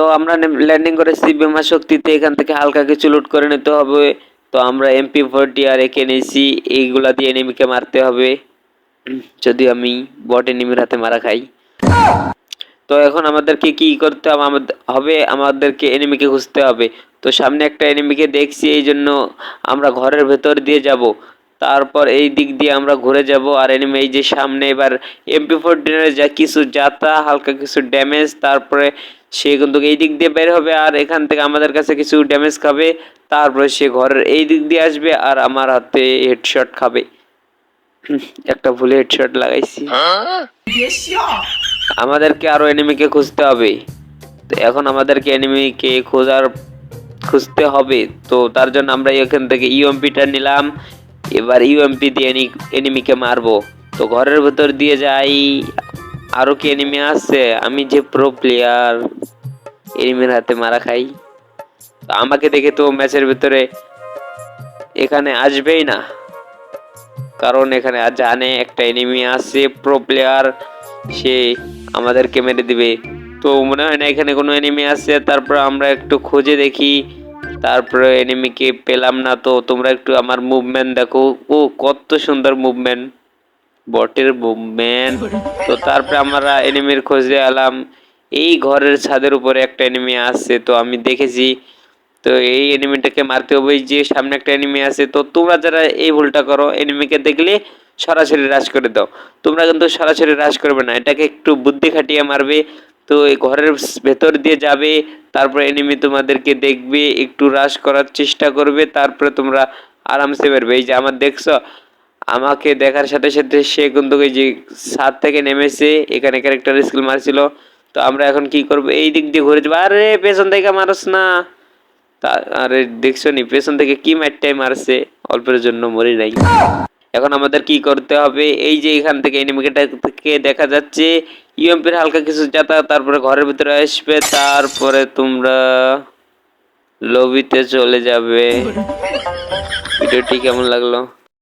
তো আমরা ল্যান্ডিং করেছি বিমা শক্তিতে, এখান থেকে হালকা কিছু লুট করে নিতে হবে। তো আমরা MP40 আর একে নিয়েছি, এইগুলা দিয়ে এনিমিকে মারতে হবে। যদি আমি বট এনিমির হাতে মারা খাই। তো এখন আমাদেরকে কি করতে হবে, আমাদেরকে এনিমিকে খুঁজতে হবে। তো সামনে একটা এনিমিকে দেখছি, এই জন্য আমরা ঘরের ভেতর দিয়ে যাব। তারপর এই দিক দিয়ে আমরা ঘুরে যাব, আর এনিমি এই যে সামনে এবার MP40 যা কিছু যাতা হালকা কিছু ড্যামেজ, তারপরে সে কিন্তু এই দিক দিয়ে বের হবে আর এখান থেকে আমাদের কাছে কিছু ড্যামেজ খাবে। তারপরে সে ঘরের এই দিক দিয়ে আসবে আর আমার হাতে হেডশট খাবে। একটা ভুলে হেডশট লাগাইছি। আমাদেরকে আরো এনিমিকে খুঁজতে হবে। তো এখন আমাদেরকে এনিমিকে খুঁজতে হবে। তো তার জন্য আমরা এখান থেকে ইউএমপিটা নিলাম। এবার ইউএমপি দিয়ে এনিমিকে মারবো। তো ঘরের ভেতর দিয়ে যাই। আরো কি এনিমি আছে? আমি যে প্রো প্লেয়ার, এনিমির হাতে মারা খাই। তো আমাকে দেখে তো ম্যাচের ভিতরে এখানে আসবেই না, কারণ এখানে জানে একটা এনিমি আছে প্রো প্লেয়ার, সে আমাদেরকে মেরে দিবে। তো মনে হয় না এখানে কোনো এনিমি আছে। তারপর আমরা একটু খুঁজে দেখি, তারপরে এনিমিকে পেলাম না। তো তোমরা একটু আমার মুভমেন্ট দেখো, ও কত সুন্দর মুভমেন্ট, বটের মুভমেন্ট। তো তারপরে আমরা এনিমির খোঁজে এলাম। এই ঘরের ছাদের উপরে একটা এনিমি আছে, তো আমি দেখেছি। তো এই এনিমিটাকে মারতে হবে, যে সামনে একটা এনিমি আছে। তো তোমরা যারা এই ভুলটা করো, এনিমিকে দেখলে সরাসরি রাশ করে দাও। তোমরা কিন্তু সরাসরি রাশ করবে না, এটাকে একটু বুদ্ধি খাটিয়ে মারবে। তো এই ঘরের ভেতর দিয়ে যাবে, তারপরে এনিমি তোমাদেরকে দেখবে, একটু রাশ করার চেষ্টা করবে, তারপরে তোমরা আরামসে বেরবে। এই যে আমার দেখছো, আমাকে দেখার সাথে সাথে সে কিন্তু এই যে ছাদ থেকে নেমেছে, এখানে ক্যারেক্টার স্কিল মারছিল। তো আমরা এখন কি করব, এই দিক দিয়ে ঘুরে যাবো। আরে পেছন থেকে মারস না। আরে দেখছো নি পেছন থেকে কি মারটাই মারছে, অল্পের জন্য মরি নাই। এখন আমাদের কি করতে হবে, এই যে এখান থেকে এনিমিটাকে দেখা যাচ্ছে, ইউএমপির হালকা কিছু যাতা, তারপরে ঘরের ভিতরে আসবে, তারপরে তোমরা লবিতে চলে যাবে। ভিডিওটি কেমন লাগলো?